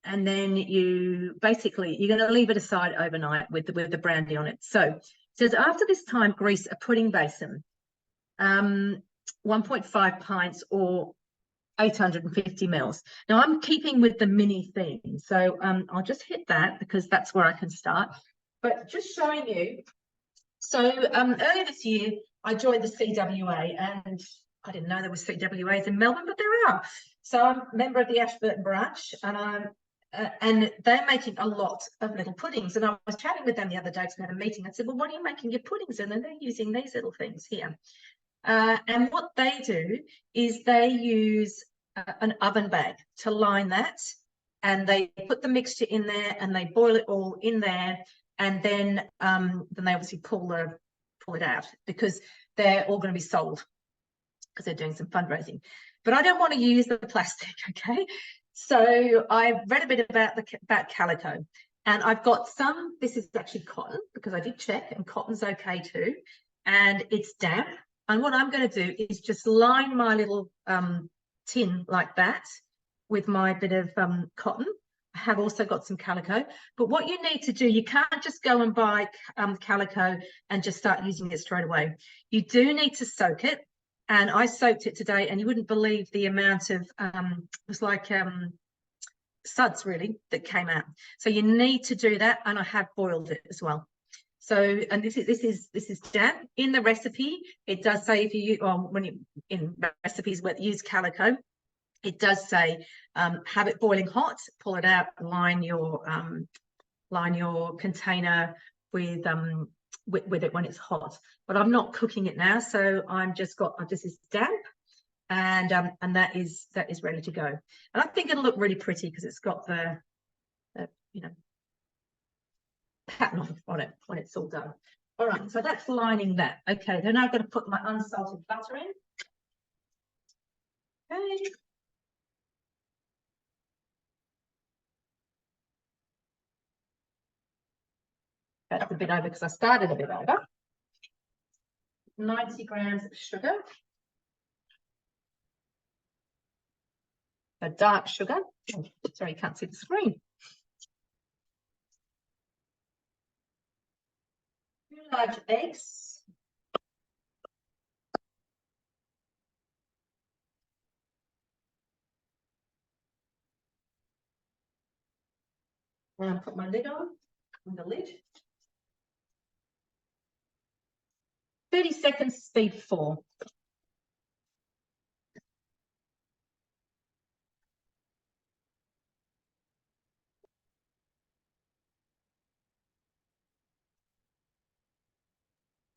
then you're going to leave it aside overnight with the brandy on it. So it says, after this time, grease a pudding basin, 1.5 pints or 850 mils. Now I'm keeping with the mini theme, so I'll just hit that because that's where I can start. But just showing you, so earlier this year I joined the CWA, and I didn't know there was CWAs in Melbourne, but there are. So I'm a member of the Ashburton branch, and they're making a lot of little puddings. And I was chatting with them the other day to have a meeting. I said, well, what are you making your puddings in? And they're using these little things here. And what they do is they use an oven bag to line that, and they put the mixture in there and they boil it all in there, and then they obviously pull it out because they're all going to be sold because they're doing some fundraising. But I don't want to use the plastic, okay? So I read a bit about calico, and I've got some. This is actually cotton because I did check, and cotton's okay too, and it's damp. And what I'm going to do is just line my little tin like that with my bit of cotton. I have also got some calico. But what you need to do, you can't just go and buy calico and just start using it straight away. You do need to soak it. And I soaked it today, and you wouldn't believe the amount of, it was like suds really that came out. So you need to do that. And I have boiled it as well. So, and this is damp. In the recipe, it does say if you when you in recipes where use calico, it does say have it boiling hot, pull it out, line your container with it when it's hot. But I'm not cooking it now, so this is damp, and that is ready to go. And I think it'll look really pretty because it's got the pattern on it when it's all done. All right, so that's lining that. Okay, then I'm going to put my unsalted butter in. Okay. That's a bit over because I started a bit over. 90 grams of sugar. A dark sugar. Oh, sorry, you can't see the screen. 2 large eggs. Now put my lid on the lid. 30 seconds, speed 4.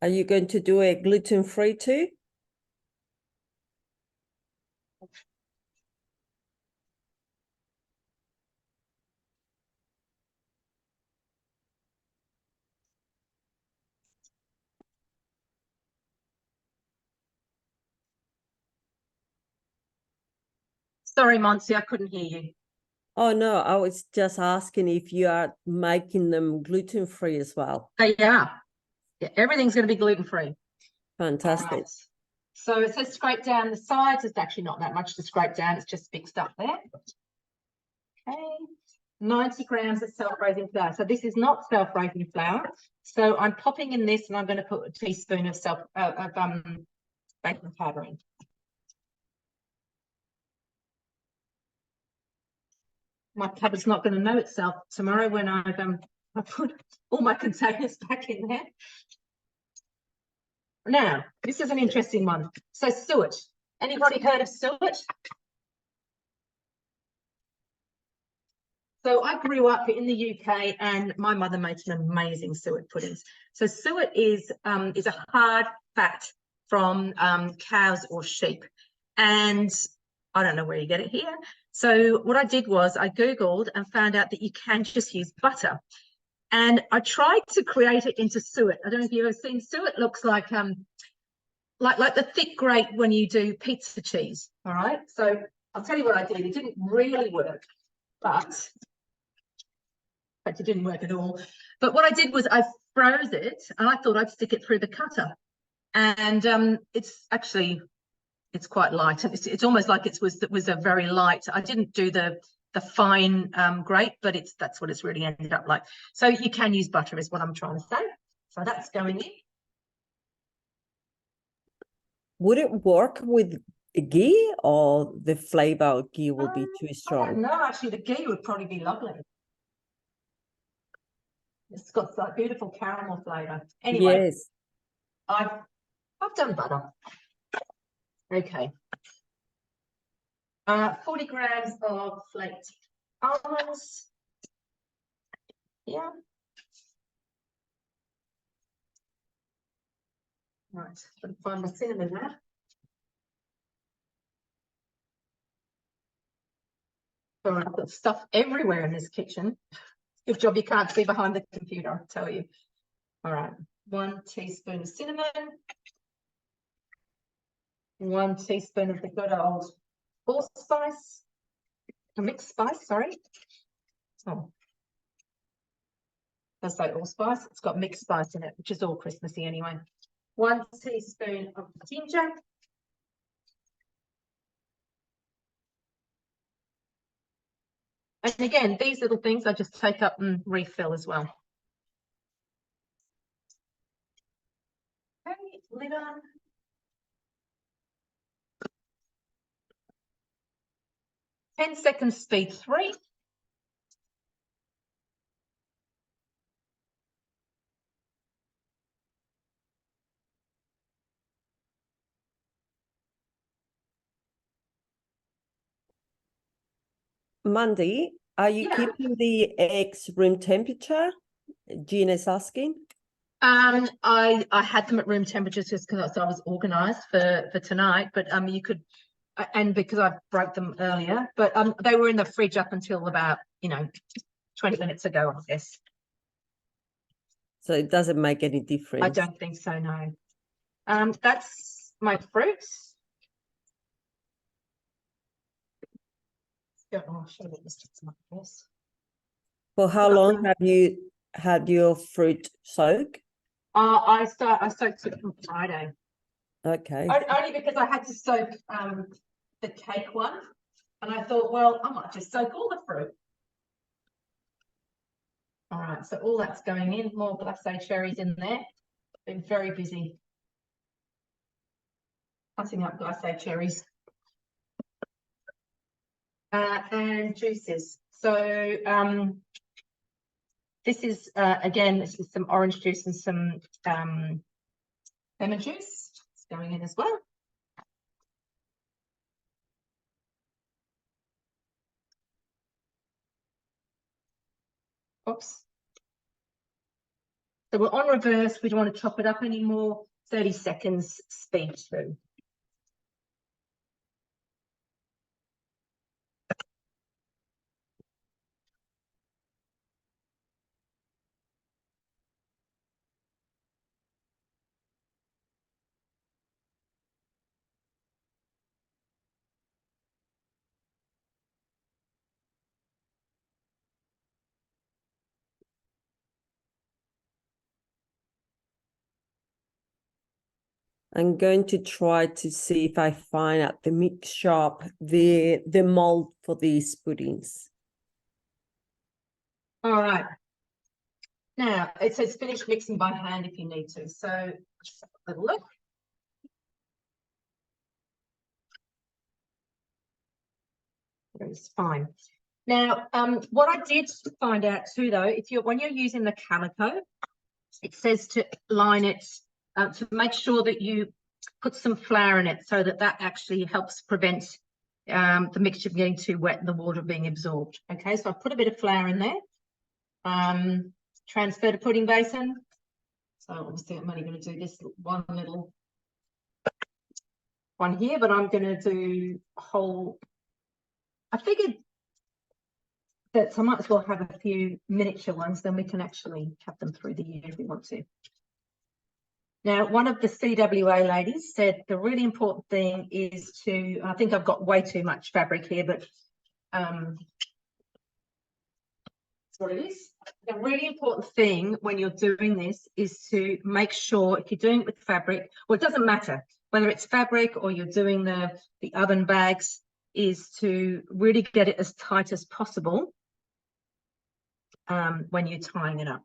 Are you going to do a gluten-free too? Sorry, Monty, I couldn't hear you. Oh, no, I was just asking if you are making them gluten-free as well. They are. Yeah, everything's going to be gluten-free. Fantastic. Right. So it says scrape down the sides. It's actually not that much to scrape down. It's just mixed up there. Okay. 90 grams of self-raising flour. So this is not self-raising flour. So I'm popping in this, and I'm going to put a teaspoon of baking powder in. My cupboard's not going to know itself tomorrow when I put all my containers back in there. Now, this is an interesting one. So suet. Anybody heard of suet? So I grew up in the UK, and my mother made some amazing suet puddings. So suet is a hard fat from cows or sheep, and I don't know where you get it here. So what I did was I Googled and found out that you can just use butter. And I tried to create it into suet. I don't know if you've ever seen suet. It looks like the thick grate when you do pizza cheese. All right. So I'll tell you what I did. It didn't really work, but in fact, it didn't work at all. But what I did was I froze it, and I thought I'd stick it through the cutter. And it's quite light. It's almost like it was a very light. I didn't do the fine grate, but that's what it's really ended up like. So you can use butter is what I'm trying to say. So that's going in. Would it work with ghee, or the flavor of ghee will be too I don't strong? know, actually, the ghee would probably be lovely. It's got that beautiful caramel flavour. Anyway, Yes. I've done butter. Okay. 40 grams of flaked almonds. Yeah. Right, gotta find my cinnamon now. All right, I've got stuff everywhere in this kitchen. Good job you can't see behind the computer, I'll tell you. All right, 1 teaspoon of cinnamon. 1 teaspoon of the good old allspice. A mixed spice, sorry. Oh, I say allspice, it's got mixed spice in it, which is all Christmassy anyway. 1 teaspoon of ginger. And again, these little things I just take up and refill as well. Okay, lid on. Ten seconds, speed 3. Mandy, are you Yeah. keeping the eggs room temperature? Gina's asking. I had them at room temperature just because I was organised for tonight, but you could, and because I broke them earlier, but they were in the fridge up until about 20 minutes ago, I guess. So it doesn't make any I difference. don't think so, no. That's my fruits. I'll show you this. Yes. For how long have you had your fruit soak? I soaked it on Friday. Okay. Only because I had to soak the cake one, and I thought, well, I might just soak all the fruit. All right, so all that's going in. More glacé cherries in there. Been very busy cutting up glacé cherries. And juices. So this is again, this is some orange juice and some lemon juice. It's going in as well. Oops. So we're on reverse. We don't want to chop it up anymore. 30 seconds, speed 2. I'm going to try to see if I find at the mix shop the mold for these puddings. All right. Now, it says finish mixing by hand if you need to. So just have a little look. It's fine. Now, what I did find out too, though, when you're using the calico, it says to line it to make sure that you put some flour in it so that actually helps prevent the mixture from getting too wet and the water being absorbed. Okay, so I put a bit of flour in there. Transfer to pudding basin. So obviously I'm only going to do this one little one here, but I'm going to do a whole. I figured that I might as well have a few miniature ones, then we can actually cut them through the year if we want to. Now, one of the CWA ladies said the really important thing is to, I think I've got way too much fabric here, but that's what it is. The really important thing when you're doing this is to make sure, if you're doing it with fabric, well, it doesn't matter whether it's fabric or you're doing the oven bags, is to really get it as tight as possible when you're tying it up.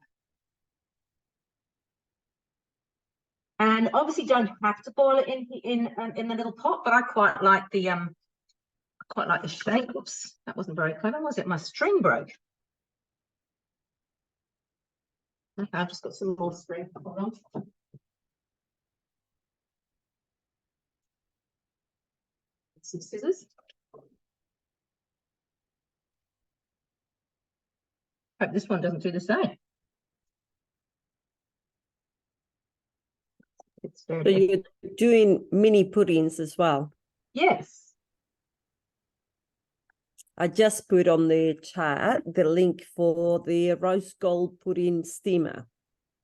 And obviously don't have to boil it in the little pot, but I quite like the shape. Oops, that wasn't very clever, was it? My string broke. Okay, I've just got some more string. Hold on. Some scissors. Hope this one doesn't do the same. It's So very you're doing mini puddings as well. yes. I just put on the chat the link for the rose gold pudding steamer.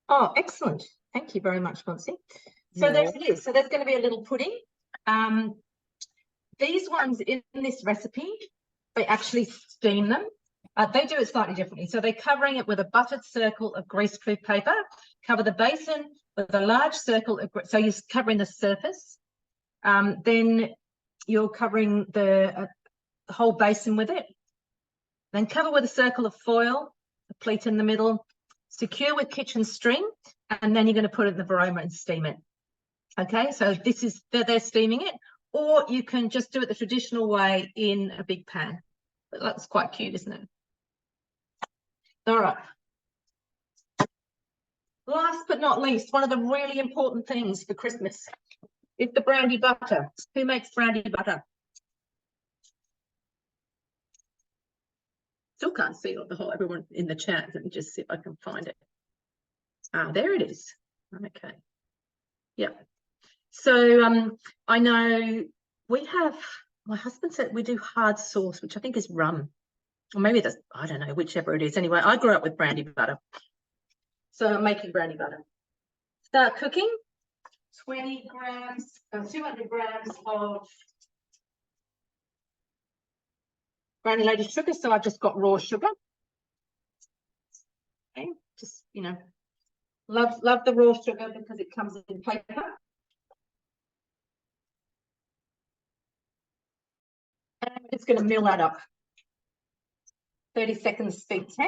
Oh, excellent. Thank you very much, Monsi. So No. there it is. So there's going to be a little pudding. These ones in this recipe, they actually steam them. They do it slightly differently. So they're covering it with a buttered circle of greaseproof paper. Cover the basin with a large circle of, so you're covering the surface. Then you're covering the whole basin with it. Then cover with a circle of foil, a pleat in the middle, secure with kitchen string, and then you're going to put it in the varoma and steam it. Okay, so this is, they're steaming it, or you can just do it the traditional way in a big pan. But that's quite cute, isn't it? All right. Last but not least, one of the really important things for Christmas is the brandy butter. Who makes brandy butter? Still can't see the whole, everyone in the chat. Let me just see if I can find it. Ah, there it is. Okay. Yeah. So I know we have, my husband said we do hard sauce, which I think is rum. Or maybe that's, I don't know, whichever it is. Anyway, I grew up with brandy butter. So I'm making brandy butter. Start cooking. 200 grams of granulated sugar. So I've just got raw sugar. Okay, just, you know, love the raw sugar because it comes in paper. And I'm just going to mill that up. 30 seconds, speed 10.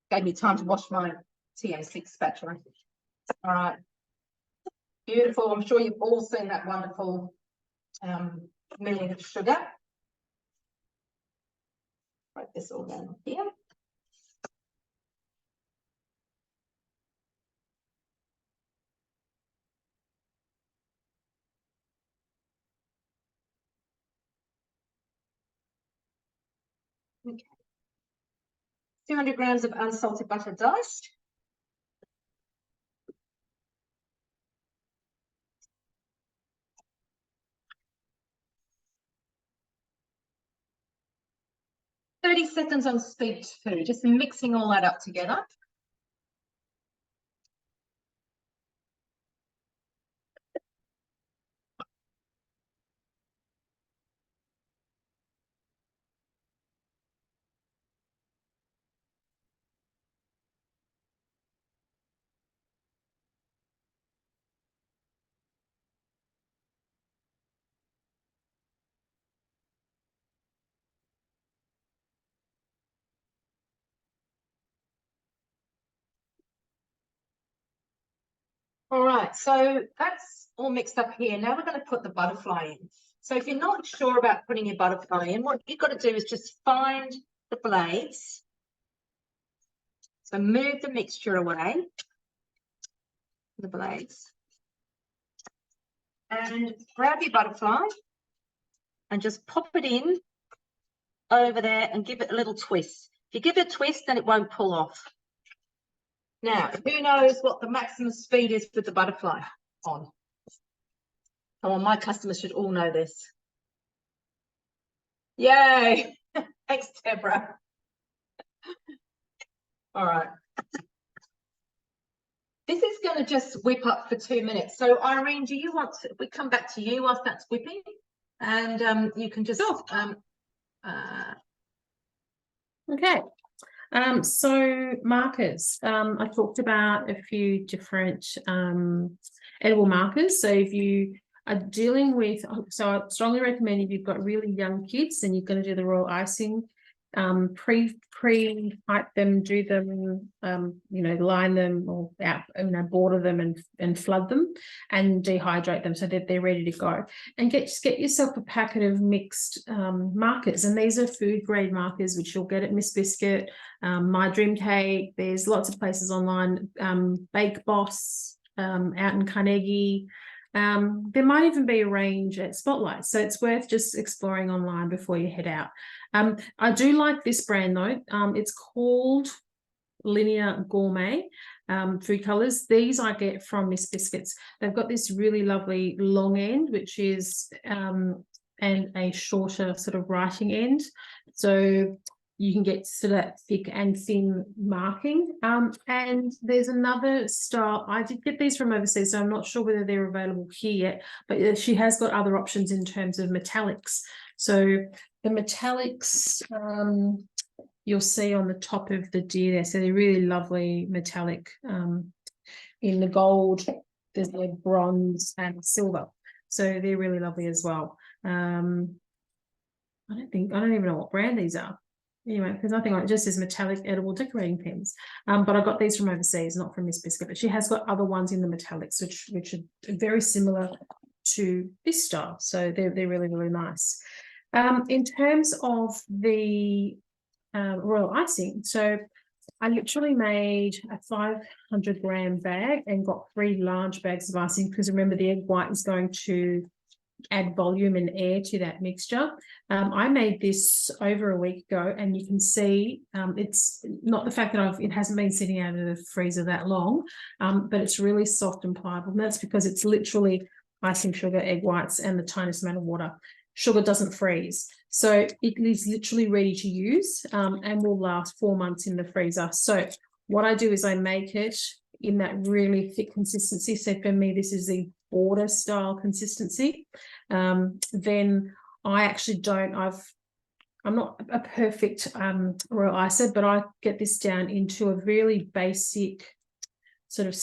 Gave me time to wash my TM6 spatula. All right. Beautiful. I'm sure you've all seen that wonderful milling of sugar. Write this all down here. Okay. 200 grams of unsalted butter diced. Seconds on speed 2, just mixing all that up together. All right, so that's all mixed up here. Now we're going to put the butterfly in. So if you're not sure about putting your butterfly in, what you've got to do is just find the blades. So move the mixture away, the blades, and grab your butterfly and just pop it in over there and give it a little twist. If you give it a twist, then it won't pull off. Now, who knows what the maximum speed is with the butterfly on? Come on, my customers should all know this. Yay! Thanks, Deborah. All right, This is going to just whip up for 2 minutes. So Irene, do you want to, we come back to you whilst that's whipping, and you can just Okay. So markers. I talked about a few different edible markers. So if you are dealing with, so I strongly recommend if you've got really young kids and you're going to do the royal icing, pre-pipe them, do them, you know, line them or out, you know, border them and flood them and dehydrate them so that they're ready to go. And just get yourself a packet of mixed markers, and these are food grade markers which you'll get at Miss Biscuit, My Dream Cake. There's lots of places online, Bake Boss, out in Carnegie. There might even be a range at Spotlight, so it's worth just exploring online before you head out. I do like this brand though. It's called Linear Gourmet Food Colors. These I get from Miss Biscuits. They've got this really lovely long end, which is and a shorter sort of writing end, so you can get sort of that thick and thin marking. And there's another style. I did get these from overseas, so I'm not sure whether they're available here yet, but she has got other options in terms of metallics. So the metallics you'll see on the top of the deer there. So they're really lovely metallic in the gold, there's the bronze and silver. So they're really lovely as well. I don't even know what brand these are. Anyway, because nothing on it, just says metallic edible decorating pens. But I got these from overseas, not from Miss Biscuit, but she has got other ones in the metallics, which are very similar to this style. So they're really, really nice. In terms of the royal icing, so I literally made a 500-gram bag and got 3 large bags of icing, because remember the egg white is going to add volume and air to that mixture. I made this over a week ago, and you can see it's not the fact that it hasn't been sitting out of the freezer that long, but it's really soft and pliable. And that's because it's literally icing sugar, egg whites, and the tiniest amount of water. Sugar doesn't freeze, so it is literally ready to use, and will last 4 months in the freezer. So what I do is I make it in that really thick consistency. So for me, this is the border style consistency. Then I actually I'm not a perfect royal icer, but I get this down into a really basic sort of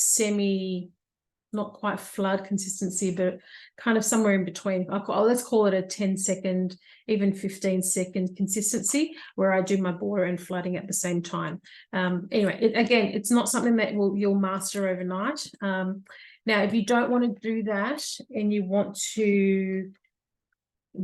not quite flood consistency, but kind of somewhere in between. Let's call it a 10-second, even 15-second consistency, where I do my border and flooding at the same time. Anyway, again, it's not something that you'll master overnight. Now, if you don't want to do that and you want to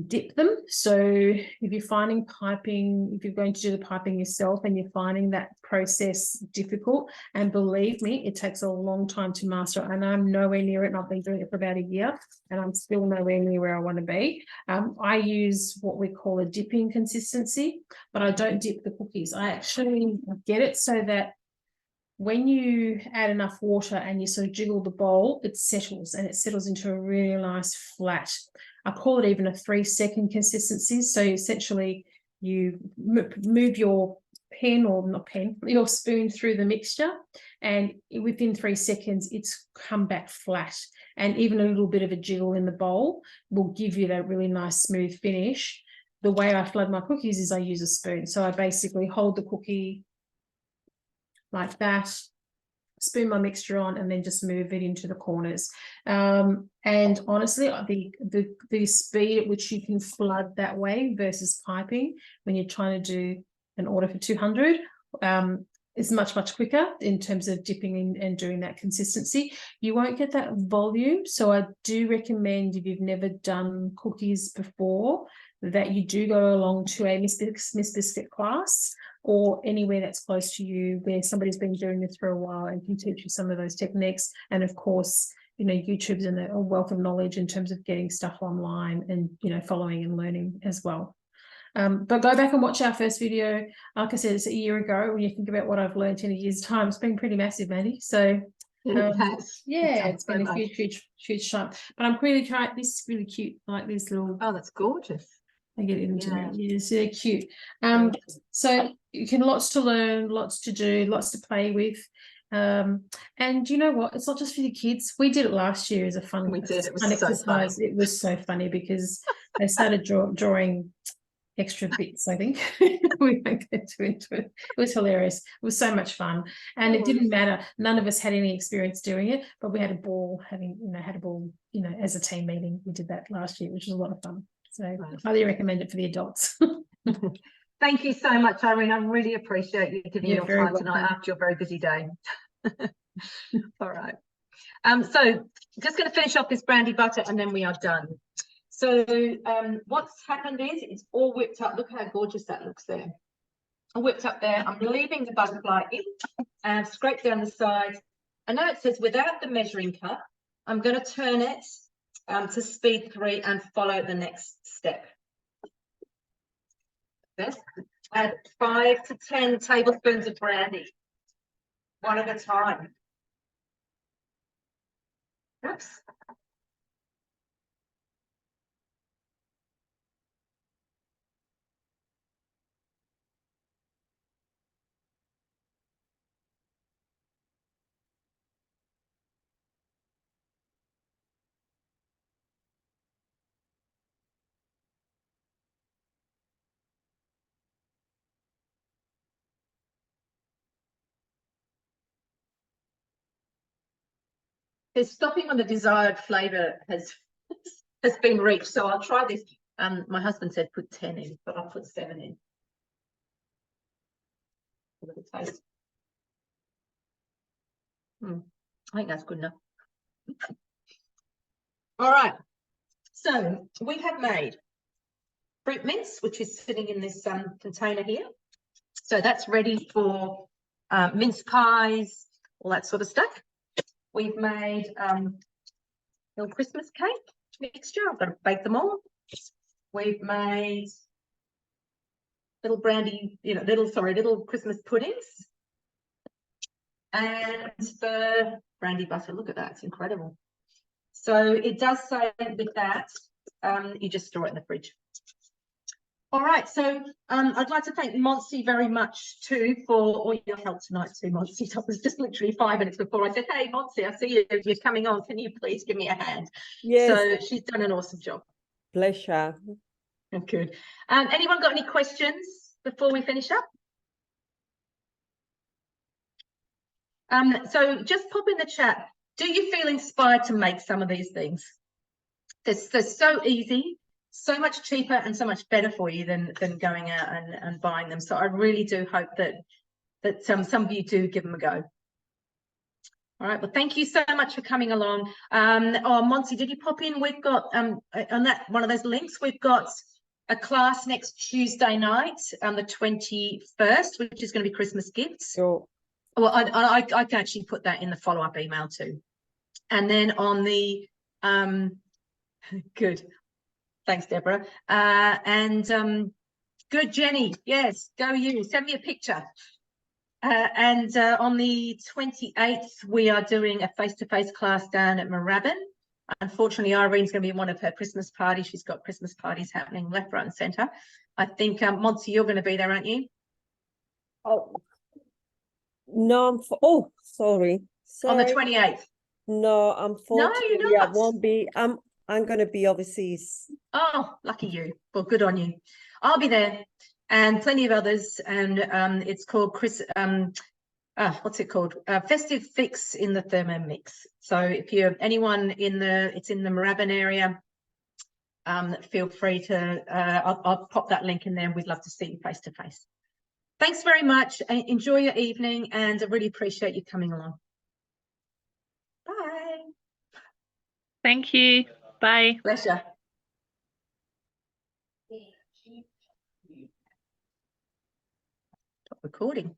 dip them, so if you're finding piping, if you're going to do the piping yourself and you're finding that process difficult, and believe me, it takes a long time to master, and I'm nowhere near it, and I've been doing it for about a year and I'm still nowhere near where I want to be. I use what we call a dipping consistency, but I don't dip the cookies. I actually get it so that when you add enough water and you sort of jiggle the bowl, it settles, and it settles into a really nice flat. I call it even a 3-second consistency. So essentially you move your your spoon through the mixture, and within 3 seconds it's come back flat, and even a little bit of a jiggle in the bowl will give you that really nice smooth finish. The way I flood my cookies is I use a spoon. So I basically hold the cookie like that, spoon my mixture on, and then just move it into the corners. And honestly, the speed at which you can flood that way versus piping when you're trying to do an order for 200 is much quicker in terms of dipping and doing that consistency. You won't get that volume, so I do recommend, if you've never done cookies before, that you do go along to a Miss Biscuit class, or anywhere that's close to you where somebody's been doing this for a while and can teach you some of those techniques. And of course, you know, YouTube's a wealth of knowledge in terms of getting stuff online and, you know, following and learning as well. But go back and watch our first video. Like I said, it's a year ago. When you think about what I've learned in a year's time, it's been pretty massive, Mandy. So it's been a huge jump. But I'm really trying. This is really cute. I like these little. Oh, that's gorgeous. They get into Yeah. it. Yeah, so they're cute. Yeah. So you can lots to learn, lots to do, lots to play with. And you know what? It's not just for the kids. We did it last year as a fun, We did. It was fun so exercise. funny. It was so funny because they started drawing extra bits, I think. We won't get too into it. It was hilarious. It was so much fun. And it didn't matter. None of us had any experience doing it, but we had a ball as a team meeting. We did that last year, which was a lot of fun. So I highly recommend it for the adults. Thank you so much, Irene. I really appreciate you giving You're your very time tonight welcome. after your very busy day. All right. So just going to finish off this brandy butter and then we are done. So what's happened is it's all whipped up. Look how gorgeous that looks there. I whipped up there. I'm leaving the butterfly in and scrape down the sides. I know it says without the measuring cup. I'm going to turn it to speed 3 and follow the next step. This. Add 5 to 10 tablespoons of brandy, one at a time. Oops. The stopping on the desired flavour has been reached, so I'll try this. My husband said put 10 in, but I'll put 7 in. A little taste. I think that's good enough. All right. So we have made fruit mince, which is sitting in this container here. So that's ready for mince pies, all that sort of stuff. We've made little Christmas cake mixture. I've got to bake them all. We've made little brandy, little Christmas puddings. And the brandy butter, look at that, it's incredible. So it does say with that, you just store it in the fridge. All right, so I'd like to thank Mince very much too for all your help tonight too, Mince. It was just literally 5 minutes before I said, hey, Mince, I see you're coming on. Can you please give me a hand? Yes. So she's done an awesome job. Pleasure. Good. Anyone got any questions before we finish up? So just pop in the chat. Do you feel inspired to make some of these things? They're so easy, so much cheaper and so much better for you than going out and buying them. So I really do hope that some of you do give them a go. All right, well, thank you so much for coming along. Oh, Monty, did you pop in? We've got on that one of those links, we've got a class next Tuesday night on the 21st, which is going to be Christmas gifts. Sure. Well, I can actually put that in the follow-up email too. And then on the good. Thanks, Deborah. Good, Jenny. Yes, go you. Send me a picture. And on the 28th, we are doing a face-to-face class down at Moorabbin. Unfortunately, Irene's going to be one of her Christmas parties. She's got Christmas parties happening left, right, and centre. I think, Monty, you're going to be there, aren't you? Oh, no, sorry. On the 28th. No, unfortunately, No, you're not. I won't be. I'm going to be overseas. Oh, lucky you. Well, good on you. I'll be there, and plenty of others. And it's called what's it called? Festive Fix in the Thermomix. So if you're anyone it's in the Moorabbin area, feel free to. I'll pop that link in there, and we'd love to see you face to face. Thanks very much. Enjoy your evening, and I really appreciate you coming along. Bye. Thank you. Bye. Pleasure. Stop recording.